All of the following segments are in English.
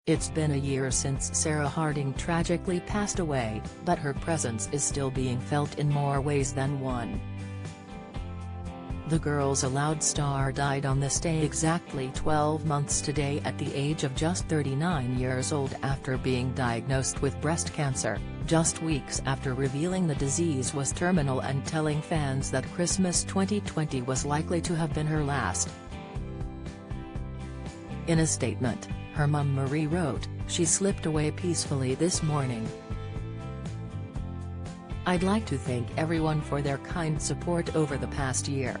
It's been a year since Sarah Harding tragically passed away, but her presence is still being felt in more ways than one. The Girls Aloud star died on this day exactly 12 months today at the age of just 39 years old after being diagnosed with breast cancer, just weeks after revealing the disease was terminal and telling fans that Christmas 2020 was likely to have been her last. In a statement, her mum Marie wrote, "She slipped away peacefully this morning. I'd like to thank everyone for their kind support over the past year.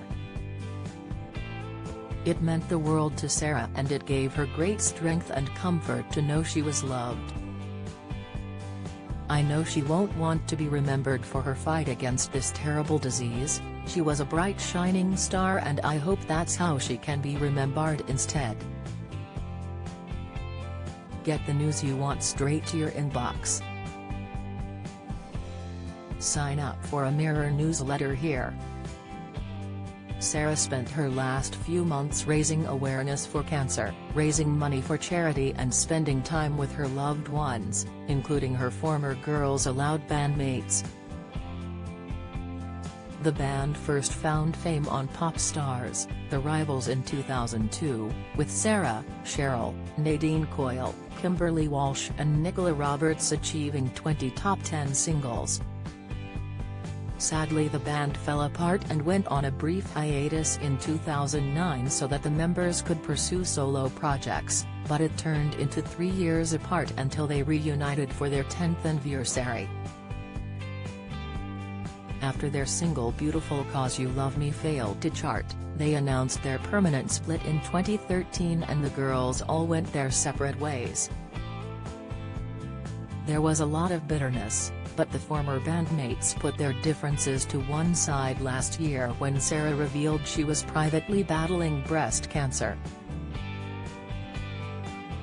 It meant the world to Sarah and it gave her great strength and comfort to know she was loved. I know she won't want to be remembered for her fight against this terrible disease. She was a bright shining star and I hope that's how she can be remembered instead." Get the news you want straight to your inbox. Sign up for a Mirror newsletter here. Sarah spent her last few months raising awareness for cancer, raising money for charity and spending time with her loved ones, including her former Girls Aloud bandmates. The band first found fame on Pop Stars, The Rivals in 2002, with Sarah, Cheryl, Nadine Coyle, Kimberly Walsh and Nicola Roberts achieving 20 top 10 singles. Sadly, the band fell apart and went on a brief hiatus in 2009 so that the members could pursue solo projects, but it turned into 3 years apart until they reunited for their 10th anniversary. After their single Beautiful 'Cause You Love Me failed to chart, they announced their permanent split in 2013 and the girls all went their separate ways. There was a lot of bitterness, but the former bandmates put their differences to one side last year when Sarah revealed she was privately battling breast cancer.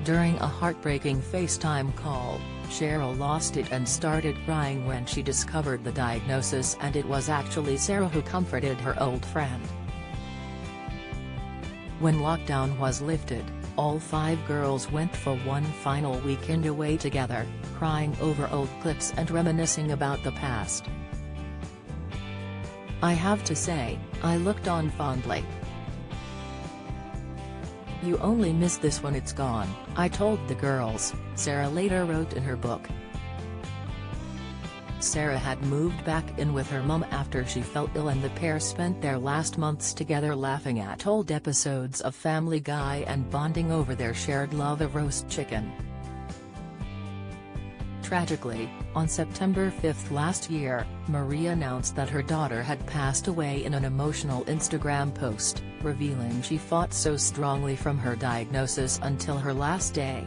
During a heartbreaking FaceTime call, Cheryl lost it and started crying when she discovered the diagnosis, and it was actually Sarah who comforted her old friend. When lockdown was lifted, all 5 girls went for one final weekend away together, crying over old clips and reminiscing about the past. "I have to say, I looked on fondly. You only miss this when it's gone, I told the girls," Sarah later wrote in her book. Sarah had moved back in with her mum after she fell ill and the pair spent their last months together laughing at old episodes of Family Guy and bonding over their shared love of roast chicken. Tragically, on September 5 last year, Marie announced that her daughter had passed away in an emotional Instagram post, revealing she fought so strongly from her diagnosis until her last day.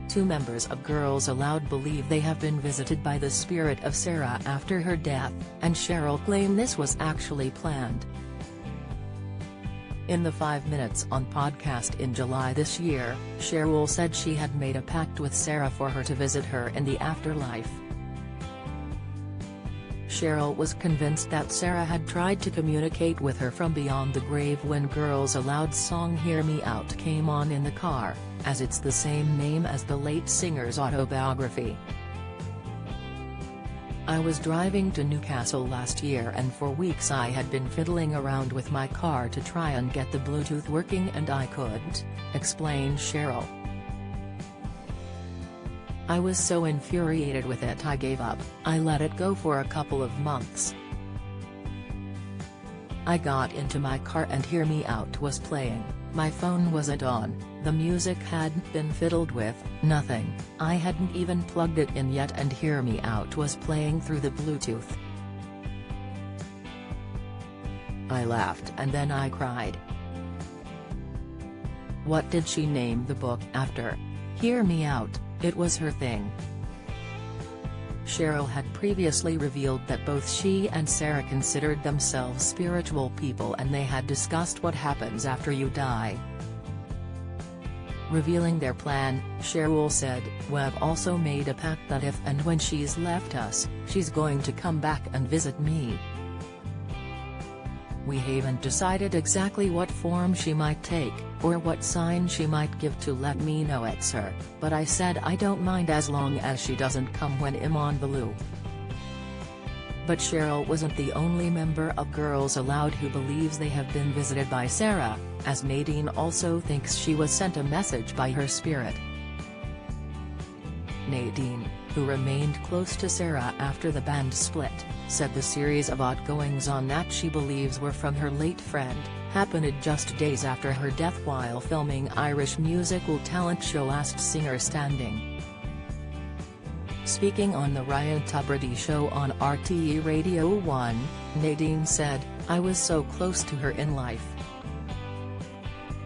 2 members of Girls Aloud believe they have been visited by the spirit of Sarah after her death, and Cheryl claimed this was actually planned. In the 5 Minutes On podcast in July this year, Cheryl said she had made a pact with Sarah for her to visit her in the afterlife. Cheryl was convinced that Sarah had tried to communicate with her from beyond the grave when Girls Aloud's song Hear Me Out came on in the car, as it's the same name as the late singer's autobiography. "I was driving to Newcastle last year and for weeks I had been fiddling around with my car to try and get the Bluetooth working and I couldn't," explained Cheryl. "I was so infuriated with it I gave up. I let it go for a couple of months. I got into my car and Hear Me Out was playing, my phone wasn't on, the music hadn't been fiddled with, nothing, I hadn't even plugged it in yet and Hear Me Out was playing through the Bluetooth. I laughed and then I cried." What did she name the book after? Hear Me Out, it was her thing. Cheryl had previously revealed that both she and Sarah considered themselves spiritual people and they had discussed what happens after you die. Revealing their plan, Cheryl said, "We've also made a pact that if and when she's left us, she's going to come back and visit me. We haven't decided exactly what form she might take, or what sign she might give to let me know it, sir, but I said I don't mind as long as she doesn't come when I'm on the loo. But Cheryl wasn't the only member of Girls Aloud who believes they have been visited by Sarah, as Nadine also thinks she was sent a message by her spirit. Nadine, who remained close to Sarah after the band split, said the series of outgoings-on that she believes were from her late friend, happened just days after her death while filming Irish musical talent show Last Singer Standing. Speaking on the Ryan Tubridy show on RTE Radio 1, Nadine said, "I was so close to her in life.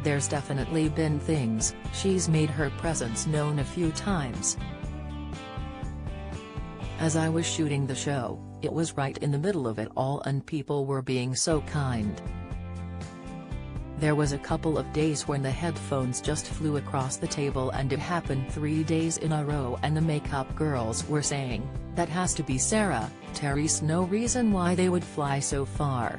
There's definitely been things, she's made her presence known a few times. As I was shooting the show, it was right in the middle of it all and people were being so kind. There was a couple of days when the headphones just flew across the table and it happened 3 days in a row and the makeup girls were saying, 'That has to be Sarah, Therese, no reason why they would fly so far.'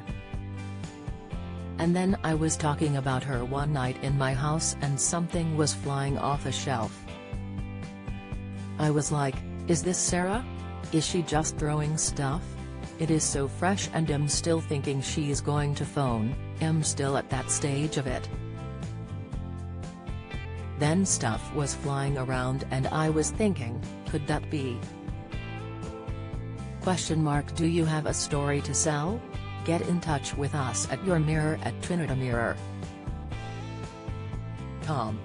And then I was talking about her one night in my house and something was flying off a shelf. I was like, is this Sarah? Is she just throwing stuff? It is so fresh and I'm still thinking she's going to phone, I'm still at that stage of it. Then stuff was flying around and I was thinking, could that be? ? Do you have a story to sell? Get in touch with us at yourmirror@trinitymirror.com.